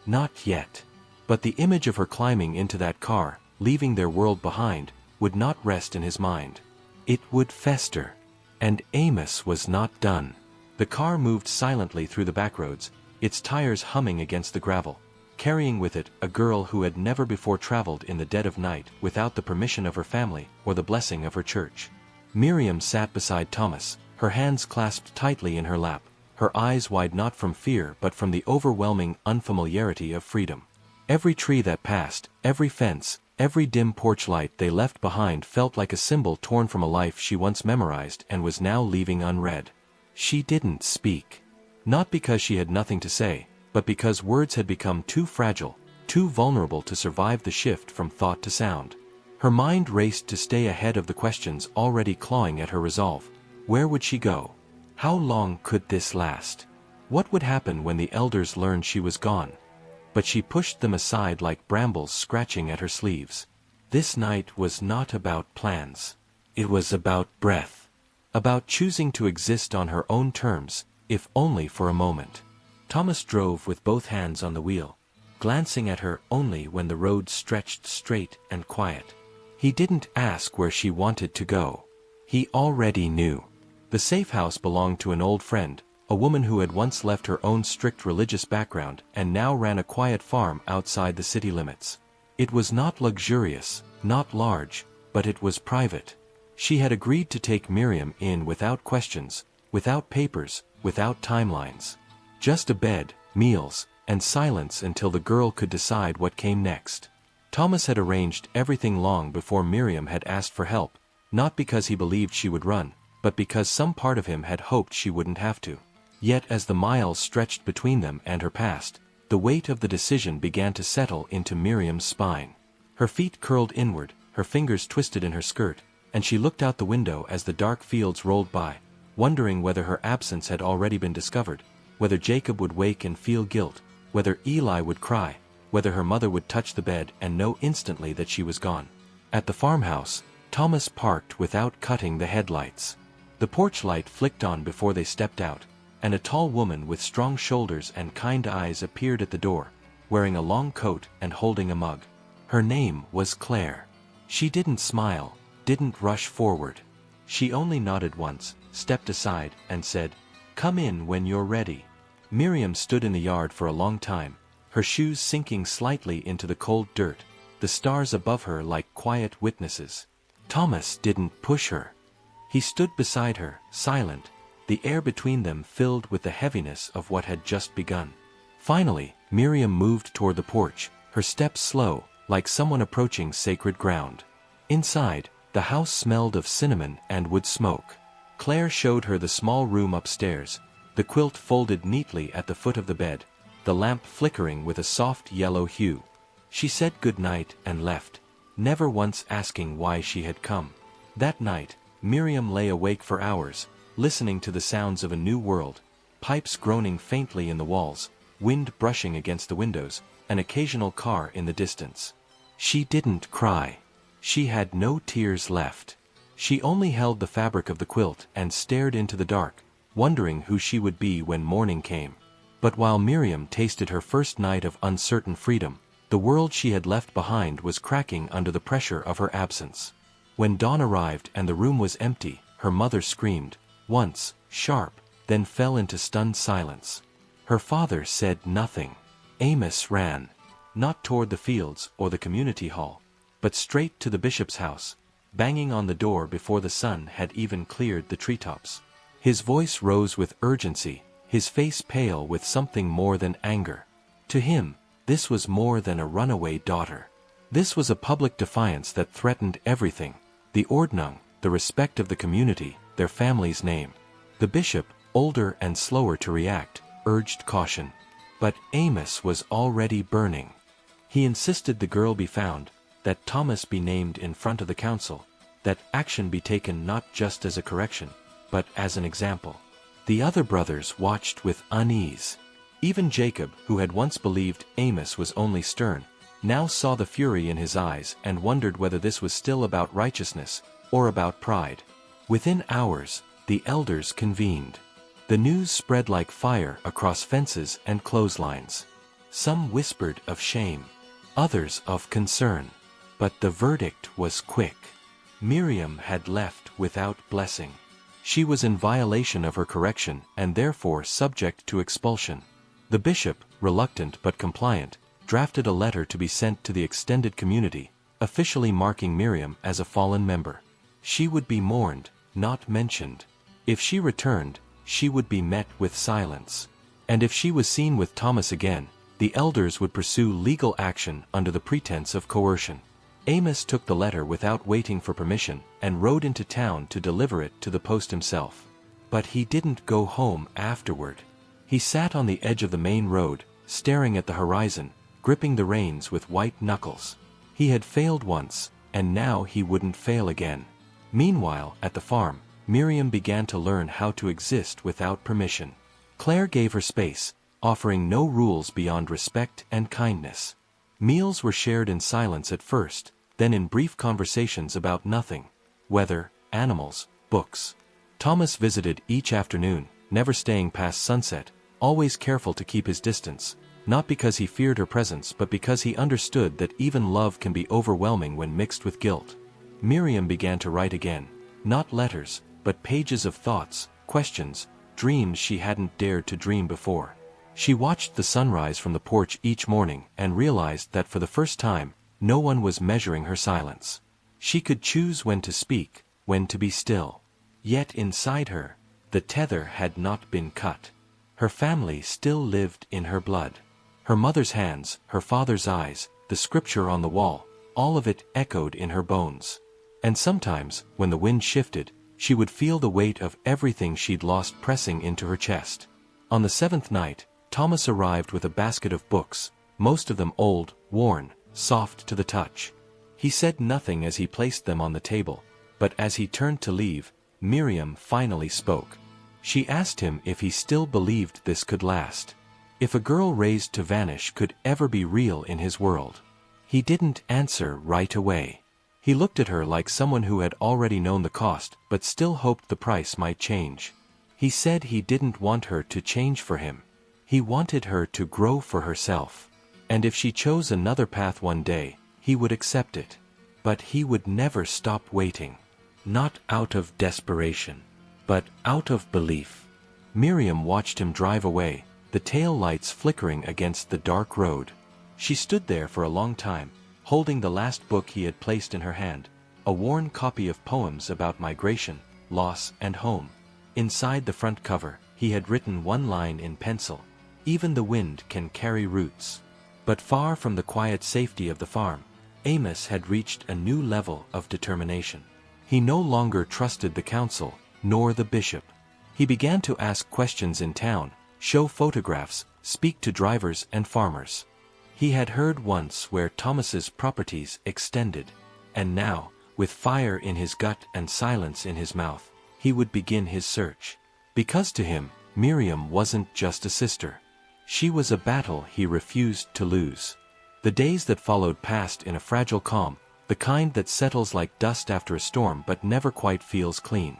Not yet. But the image of her climbing into that car, leaving their world behind, would not rest in his mind. It would fester. And Amos was not done. The car moved silently through the backroads, its tires humming against the gravel, carrying with it a girl who had never before traveled in the dead of night without the permission of her family or the blessing of her church. Miriam sat beside Thomas, her hands clasped tightly in her lap, her eyes wide not from fear but from the overwhelming unfamiliarity of freedom. Every tree that passed, every fence, every dim porch light they left behind felt like a symbol torn from a life she once memorized and was now leaving unread. She didn't speak. Not because she had nothing to say, but because words had become too fragile, too vulnerable to survive the shift from thought to sound. Her mind raced to stay ahead of the questions already clawing at her resolve. Where would she go? How long could this last? What would happen when the elders learned she was gone? But she pushed them aside like brambles scratching at her sleeves. This night was not about plans. It was about breath. About choosing to exist on her own terms, if only for a moment. Thomas drove with both hands on the wheel, glancing at her only when the road stretched straight and quiet. He didn't ask where she wanted to go. He already knew. The safe house belonged to an old friend, a woman who had once left her own strict religious background and now ran a quiet farm outside the city limits. It was not luxurious, not large, but it was private. She had agreed to take Miriam in without questions, without papers, without timelines. Just a bed, meals, and silence until the girl could decide what came next. Thomas had arranged everything long before Miriam had asked for help, not because he believed she would run, but because some part of him had hoped she wouldn't have to. Yet as the miles stretched between them and her past, the weight of the decision began to settle into Miriam's spine. Her feet curled inward, her fingers twisted in her skirt, and she looked out the window as the dark fields rolled by, wondering whether her absence had already been discovered, whether Jacob would wake and feel guilt, whether Eli would cry, whether her mother would touch the bed and know instantly that she was gone. At the farmhouse, Thomas parked without cutting the headlights. The porch light flicked on before they stepped out, and a tall woman with strong shoulders and kind eyes appeared at the door, wearing a long coat and holding a mug. Her name was Claire. She didn't smile, didn't rush forward. She only nodded once, stepped aside, and said, "Come in when you're ready." Miriam stood in the yard for a long time, her shoes sinking slightly into the cold dirt, the stars above her like quiet witnesses. Thomas didn't push her. He stood beside her, silent, the air between them filled with the heaviness of what had just begun. Finally, Miriam moved toward the porch, her steps slow, like someone approaching sacred ground. Inside, the house smelled of cinnamon and wood smoke. Claire showed her the small room upstairs, the quilt folded neatly at the foot of the bed, the lamp flickering with a soft yellow hue. She said good night and left, never once asking why she had come. That night, Miriam lay awake for hours, listening to the sounds of a new world, pipes groaning faintly in the walls, wind brushing against the windows, an occasional car in the distance. She didn't cry. She had no tears left. She only held the fabric of the quilt and stared into the dark, wondering who she would be when morning came. But while Miriam tasted her first night of uncertain freedom, the world she had left behind was cracking under the pressure of her absence. When dawn arrived and the room was empty, her mother screamed, once, sharp, then fell into stunned silence. Her father said nothing. Amos ran, not toward the fields or the community hall, but straight to the bishop's house, banging on the door before the sun had even cleared the treetops. His voice rose with urgency, his face pale with something more than anger. To him, this was more than a runaway daughter. This was a public defiance that threatened everything: the Ordnung, the respect of the community, their family's name. The bishop, older and slower to react, urged caution. But Amos was already burning. He insisted the girl be found, that Thomas be named in front of the council, that action be taken not just as a correction, but as an example. The other brothers watched with unease. Even Jacob, who had once believed Amos was only stern, now saw the fury in his eyes and wondered whether this was still about righteousness, or about pride. Within hours, the elders convened. The news spread like fire across fences and clotheslines. Some whispered of shame, others of concern. But the verdict was quick. Miriam had left without blessing. She was in violation of her correction and therefore subject to expulsion. The bishop, reluctant but compliant, drafted a letter to be sent to the extended community, officially marking Miriam as a fallen member. She would be mourned, not mentioned. If she returned, she would be met with silence. And if she was seen with Thomas again, the elders would pursue legal action under the pretense of coercion. Amos took the letter without waiting for permission and rode into town to deliver it to the post himself. But he didn't go home afterward. He sat on the edge of the main road, staring at the horizon, gripping the reins with white knuckles. He had failed once, and now he wouldn't fail again. Meanwhile, at the farm, Miriam began to learn how to exist without permission. Claire gave her space, offering no rules beyond respect and kindness. Meals were shared in silence at first, then in brief conversations about nothing: weather, animals, books. Thomas visited each afternoon, never staying past sunset, always careful to keep his distance, not because he feared her presence but because he understood that even love can be overwhelming when mixed with guilt. Miriam began to write again, not letters, but pages of thoughts, questions, dreams she hadn't dared to dream before. She watched the sunrise from the porch each morning and realized that for the first time, no one was measuring her silence. She could choose when to speak, when to be still. Yet inside her, the tether had not been cut. Her family still lived in her blood. Her mother's hands, her father's eyes, the scripture on the wall, all of it echoed in her bones. And sometimes, when the wind shifted, she would feel the weight of everything she'd lost pressing into her chest. On the seventh night, Thomas arrived with a basket of books, most of them old, worn, soft to the touch. He said nothing as he placed them on the table, but as he turned to leave, Miriam finally spoke. She asked him if he still believed this could last. If a girl raised to vanish could ever be real in his world. He didn't answer right away. He looked at her like someone who had already known the cost but still hoped the price might change. He said he didn't want her to change for him. He wanted her to grow for herself. And if she chose another path one day, he would accept it. But he would never stop waiting. Not out of desperation, but out of belief. Miriam watched him drive away, the tail lights flickering against the dark road. She stood there for a long time, holding the last book he had placed in her hand, a worn copy of poems about migration, loss, and home. Inside the front cover, he had written one line in pencil: "Even the wind can carry roots." But far from the quiet safety of the farm, Amos had reached a new level of determination. He no longer trusted the council, nor the bishop. He began to ask questions in town, show photographs, speak to drivers and farmers. He had heard once where Thomas's properties extended, and now, with fire in his gut and silence in his mouth, he would begin his search. Because to him, Miriam wasn't just a sister. She was a battle he refused to lose. The days that followed passed in a fragile calm, the kind that settles like dust after a storm but never quite feels clean.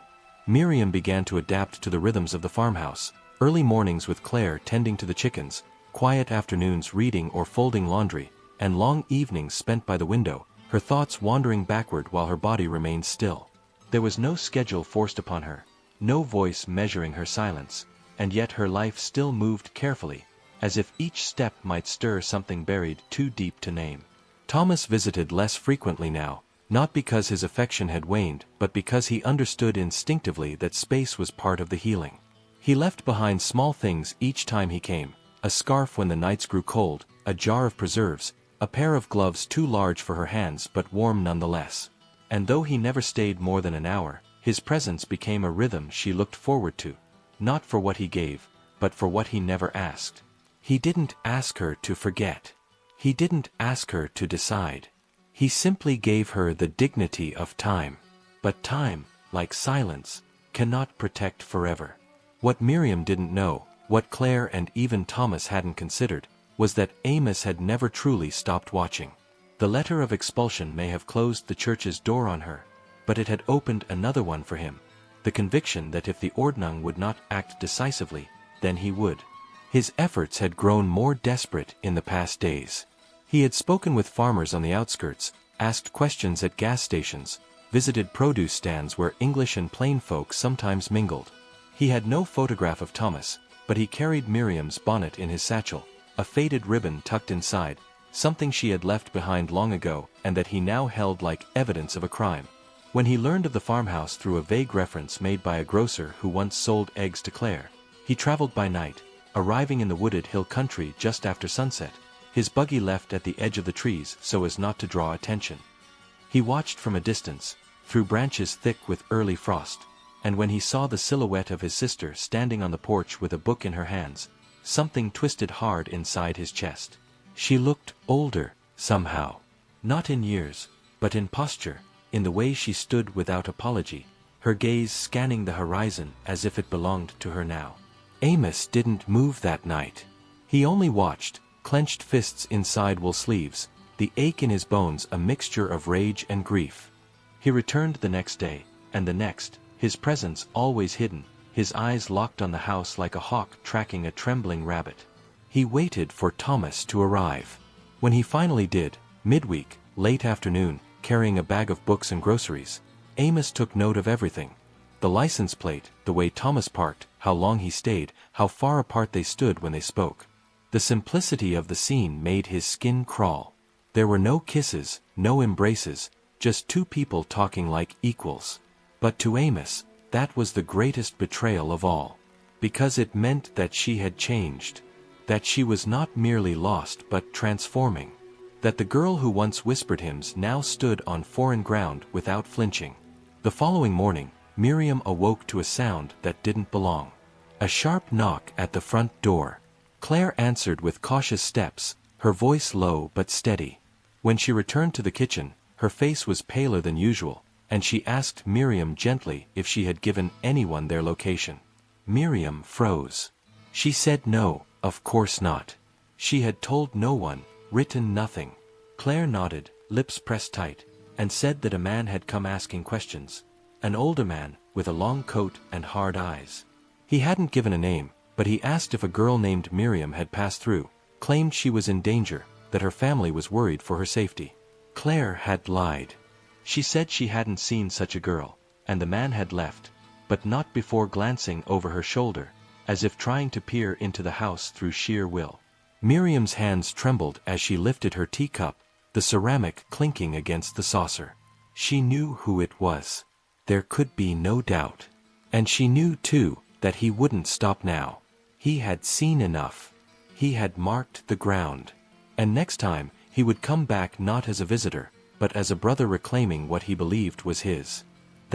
Miriam began to adapt to the rhythms of the farmhouse, early mornings with Claire tending to the chickens, quiet afternoons reading or folding laundry, and long evenings spent by the window, her thoughts wandering backward while her body remained still. There was no schedule forced upon her, no voice measuring her silence, and yet her life still moved carefully, as if each step might stir something buried too deep to name. Thomas visited less frequently now, not because his affection had waned, but because he understood instinctively that space was part of the healing. He left behind small things each time he came: a scarf when the nights grew cold, a jar of preserves, a pair of gloves too large for her hands but warm nonetheless. And though he never stayed more than an hour, his presence became a rhythm she looked forward to, not for what he gave, but for what he never asked. He didn't ask her to forget. He didn't ask her to decide. He simply gave her the dignity of time. But time, like silence, cannot protect forever. What Miriam didn't know, what Claire and even Thomas hadn't considered, was that Amos had never truly stopped watching. The letter of expulsion may have closed the church's door on her, but it had opened another one for him, the conviction that if the Ordnung would not act decisively, then he would. His efforts had grown more desperate in the past days. He had spoken with farmers on the outskirts, asked questions at gas stations, visited produce stands where English and plain folk sometimes mingled. He had no photograph of Thomas, but he carried Miriam's bonnet in his satchel, a faded ribbon tucked inside, something she had left behind long ago and that he now held like evidence of a crime. When he learned of the farmhouse through a vague reference made by a grocer who once sold eggs to Claire, he traveled by night, arriving in the wooded hill country just after sunset, his buggy left at the edge of the trees so as not to draw attention. He watched from a distance, through branches thick with early frost, and when he saw the silhouette of his sister standing on the porch with a book in her hands, something twisted hard inside his chest. She looked older, somehow. Not in years, but in posture, in the way she stood without apology, her gaze scanning the horizon as if it belonged to her now. Amos didn't move that night. He only watched, clenched fists inside wool sleeves, the ache in his bones a mixture of rage and grief. He returned the next day, and the next, his presence always hidden, his eyes locked on the house like a hawk tracking a trembling rabbit. He waited for Thomas to arrive. When he finally did, midweek, late afternoon, carrying a bag of books and groceries, Amos took note of everything. The license plate, the way Thomas parked, how long he stayed, how far apart they stood when they spoke. The simplicity of the scene made his skin crawl. There were no kisses, no embraces, just two people talking like equals. But to Amos, that was the greatest betrayal of all. Because it meant that she had changed. That she was not merely lost but transforming. That the girl who once whispered hymns now stood on foreign ground without flinching. The following morning, Miriam awoke to a sound that didn't belong. A sharp knock at the front door. Claire answered with cautious steps, her voice low but steady. When she returned to the kitchen, her face was paler than usual, and she asked Miriam gently if she had given anyone their location. Miriam froze. She said no, of course not. She had told no one, written nothing. Claire nodded, lips pressed tight, and said that a man had come asking questions. An older man, with a long coat and hard eyes. He hadn't given a name, but he asked if a girl named Miriam had passed through, claimed she was in danger, that her family was worried for her safety. Claire had lied. She said she hadn't seen such a girl, and the man had left, but not before glancing over her shoulder, as if trying to peer into the house through sheer will. Miriam's hands trembled as she lifted her teacup, the ceramic clinking against the saucer. She knew who it was. there could be no doubt. And she knew, too, that he wouldn't stop now. He had seen enough. He had marked the ground. And next time, he would come back not as a visitor, but as a brother reclaiming what he believed was his.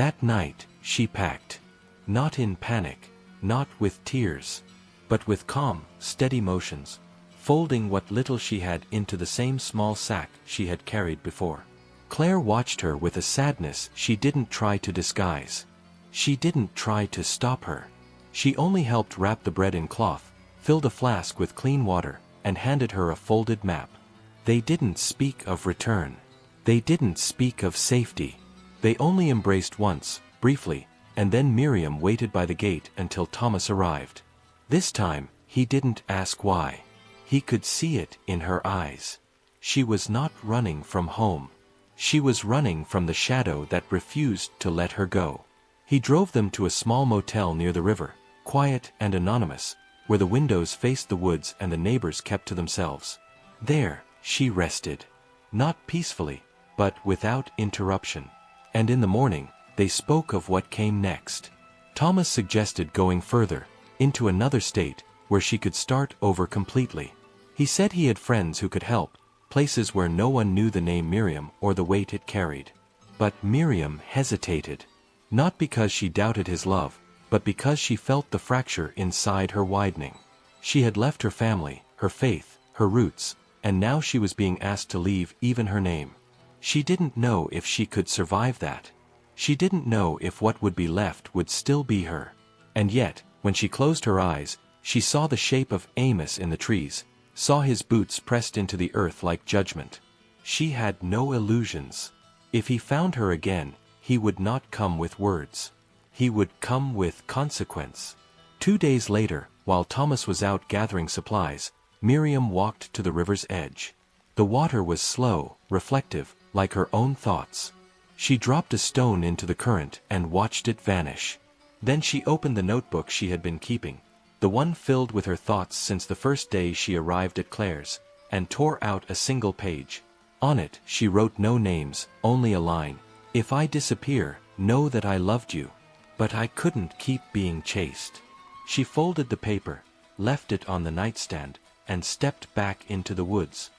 That night, she packed. Not in panic, not with tears, but with calm, steady motions, folding what little she had into the same small sack she had carried before. Claire watched her with a sadness she didn't try to disguise. She didn't try to stop her. She only helped wrap the bread in cloth, filled a flask with clean water, and handed her a folded map. They didn't speak of return. They didn't speak of safety. They only embraced once, briefly, and then Miriam waited by the gate until Thomas arrived. This time, he didn't ask why. He could see it in her eyes. She was not running from home. She was running from the shadow that refused to let her go. He drove them to a small motel near the river, quiet and anonymous, where the windows faced the woods and the neighbors kept to themselves. There, she rested. Not peacefully, but without interruption. And in the morning, they spoke of what came next. Thomas suggested going further, into another state, where she could start over completely. He said he had friends who could help, places where no one knew the name Miriam or the weight it carried. But Miriam hesitated. Not because she doubted his love, but because she felt the fracture inside her widening. She had left her family, her faith, her roots, and now she was being asked to leave even her name. She didn't know if she could survive that. She didn't know if what would be left would still be her. And yet, when she closed her eyes, she saw the shape of Amos in the trees, saw his boots pressed into the earth like judgment. She had no illusions. If he found her again, he would not come with words. He would come with consequence. 2 days later, while Thomas was out gathering supplies, Miriam walked to the river's edge. The water was slow, reflective, like her own thoughts. She dropped a stone into the current and watched it vanish. Then she opened the notebook she had been keeping, the one filled with her thoughts since the first day she arrived at Claire's, and tore out a single page. On it, she wrote no names, only a line. "If I disappear, know that I loved you. But I couldn't keep being chased." She folded the paper, left it on the nightstand, and stepped back into the woods.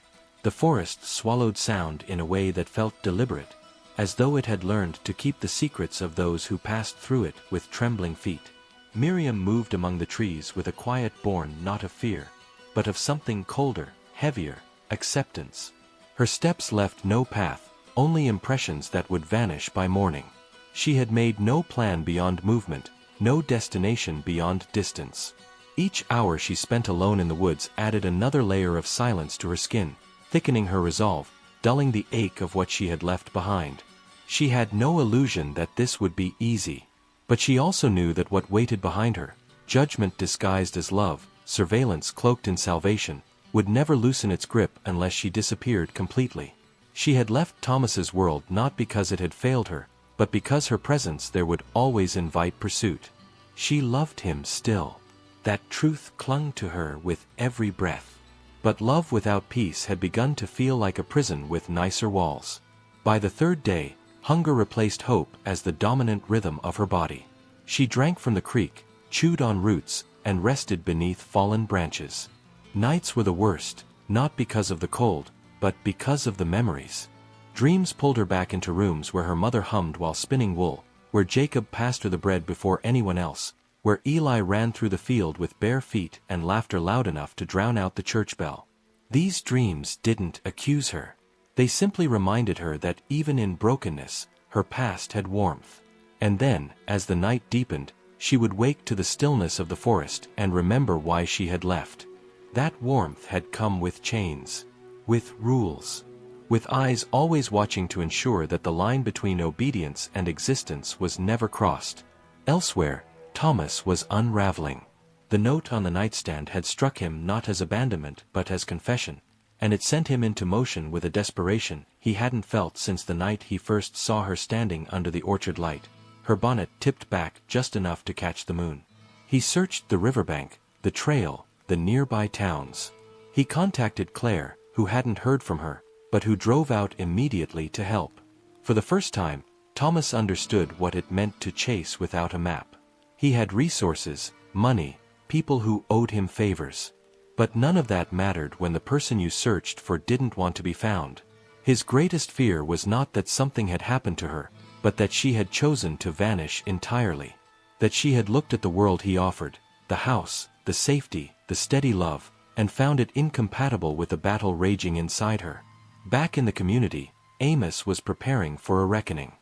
The forest swallowed sound in a way that felt deliberate, as though it had learned to keep the secrets of those who passed through it with trembling feet. Miriam moved among the trees with a quiet born not of fear, but of something colder, heavier, acceptance. Her steps left no path, only impressions that would vanish by morning. She had made no plan beyond movement, no destination beyond distance. Each hour she spent alone in the woods added another layer of silence to her skin, thickening her resolve, dulling the ache of what she had left behind. She had no illusion that this would be easy. But she also knew that what waited behind her, judgment disguised as love, surveillance cloaked in salvation, would never loosen its grip unless she disappeared completely. She had left Thomas's world not because it had failed her, but because her presence there would always invite pursuit. She loved him still. That truth clung to her with every breath. But love without peace had begun to feel like a prison with nicer walls. By the third day, hunger replaced hope as the dominant rhythm of her body. She drank from the creek, chewed on roots, and rested beneath fallen branches. Nights were the worst, not because of the cold, but because of the memories. Dreams pulled her back into rooms where her mother hummed while spinning wool, where Jacob passed her the bread before anyone else, where Eli ran through the field with bare feet and laughter loud enough to drown out the church bell. These dreams didn't accuse her. They simply reminded her that even in brokenness, her past had warmth. And then, as the night deepened, she would wake to the stillness of the forest and remember why she had left. That warmth had come with chains, with rules, with eyes always watching to ensure that the line between obedience and existence was never crossed. Elsewhere, Thomas was unraveling. The note on the nightstand had struck him not as abandonment but as confession, and it sent him into motion with a desperation he hadn't felt since the night he first saw her standing under the orchard light, her bonnet tipped back just enough to catch the moon. He searched the riverbank, the trail, the nearby towns. He contacted Claire, who hadn't heard from her, but who drove out immediately to help. For the first time, Thomas understood what it meant to chase without a map. He had resources, money, people who owed him favors. But none of that mattered when the person you searched for didn't want to be found. His greatest fear was not that something had happened to her, but that she had chosen to vanish entirely. That she had looked at the world he offered, the house, the safety, the steady love, and found it incompatible with the battle raging inside her. Back in the community, Amos was preparing for a reckoning.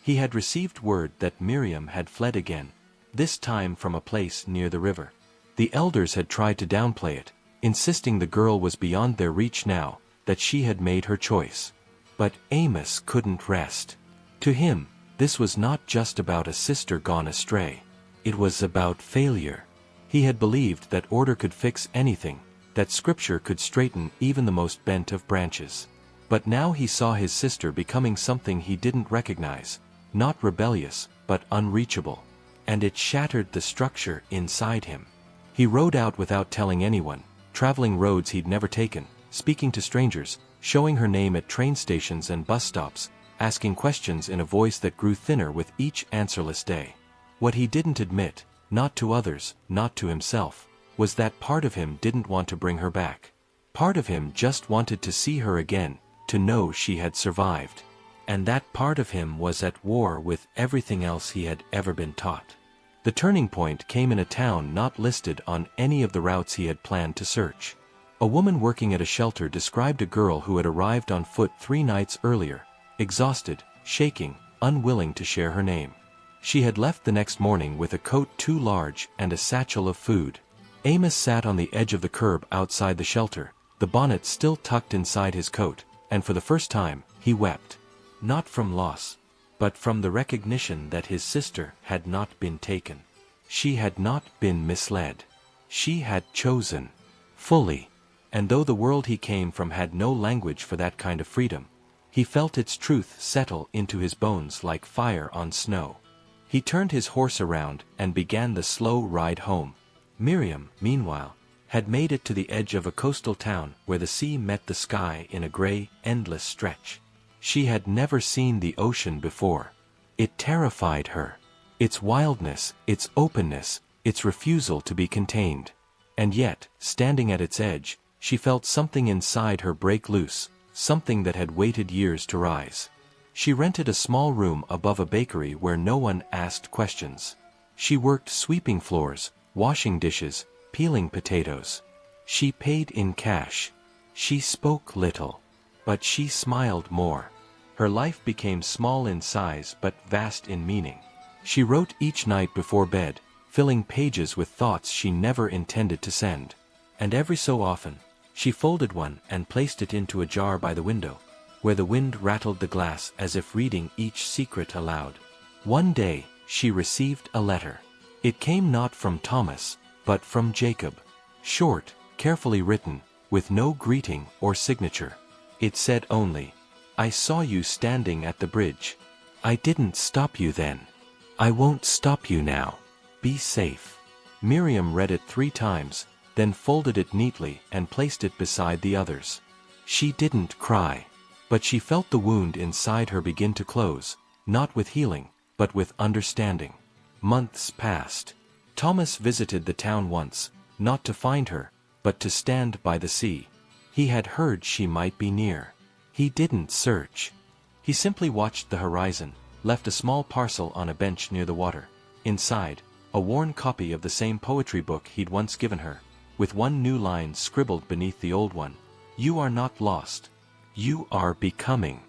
He had received word that Miriam had fled again, this time from a place near the river. The elders had tried to downplay it, insisting the girl was beyond their reach now, that she had made her choice. But Amos couldn't rest. To him, this was not just about a sister gone astray. It was about failure. He had believed that order could fix anything, that scripture could straighten even the most bent of branches. But now he saw his sister becoming something he didn't recognize, not rebellious, but unreachable. And it shattered the structure inside him. He rode out without telling anyone, traveling roads he'd never taken, speaking to strangers, showing her name at train stations and bus stops, asking questions in a voice that grew thinner with each answerless day. What he didn't admit, not to others, not to himself, was that part of him didn't want to bring her back. Part of him just wanted to see her again, to know she had survived. And that part of him was at war with everything else he had ever been taught. The turning point came in a town not listed on any of the routes he had planned to search. A woman working at a shelter described a girl who had arrived on foot 3 nights earlier, exhausted, shaking, unwilling to share her name. She had left the next morning with a coat too large and a satchel of food. Amos sat on the edge of the curb outside the shelter, the bonnet still tucked inside his coat, and for the first time, he wept. Not from loss, but from the recognition that his sister had not been taken. She had not been misled. She had chosen. Fully. And though the world he came from had no language for that kind of freedom, he felt its truth settle into his bones like fire on snow. He turned his horse around and began the slow ride home. Miriam, meanwhile, had made it to the edge of a coastal town where the sea met the sky in a gray, endless stretch. She had never seen the ocean before. It terrified her. Its wildness, its openness, its refusal to be contained. And yet, standing at its edge, she felt something inside her break loose, something that had waited years to rise. She rented a small room above a bakery where no one asked questions. She worked sweeping floors, washing dishes, peeling potatoes. She paid in cash. She spoke little. But she smiled more. Her life became small in size but vast in meaning. She wrote each night before bed, filling pages with thoughts she never intended to send. And every so often, she folded one and placed it into a jar by the window, where the wind rattled the glass as if reading each secret aloud. One day, she received a letter. It came not from Thomas, but from Jacob. Short, carefully written, with no greeting or signature. It said only, "I saw you standing at the bridge. I didn't stop you then. I won't stop you now. Be safe." Miriam read it 3 times, then folded it neatly and placed it beside the others. She didn't cry, but she felt the wound inside her begin to close, not with healing, but with understanding. Months passed. Thomas visited the town once, not to find her, but to stand by the sea. He had heard she might be near. He didn't search. He simply watched the horizon, left a small parcel on a bench near the water. Inside, a worn copy of the same poetry book he'd once given her, with one new line scribbled beneath the old one. "You are not lost. You are becoming."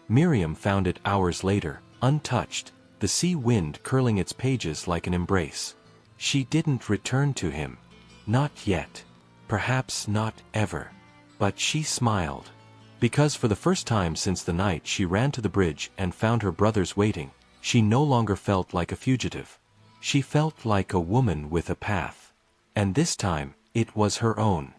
Miriam found it hours later, untouched, the sea wind curling its pages like an embrace. She didn't return to him. Not yet. Perhaps not ever. But she smiled. Because for the first time since the night she ran to the bridge and found her brothers waiting, she no longer felt like a fugitive. She felt like a woman with a path. And this time, it was her own.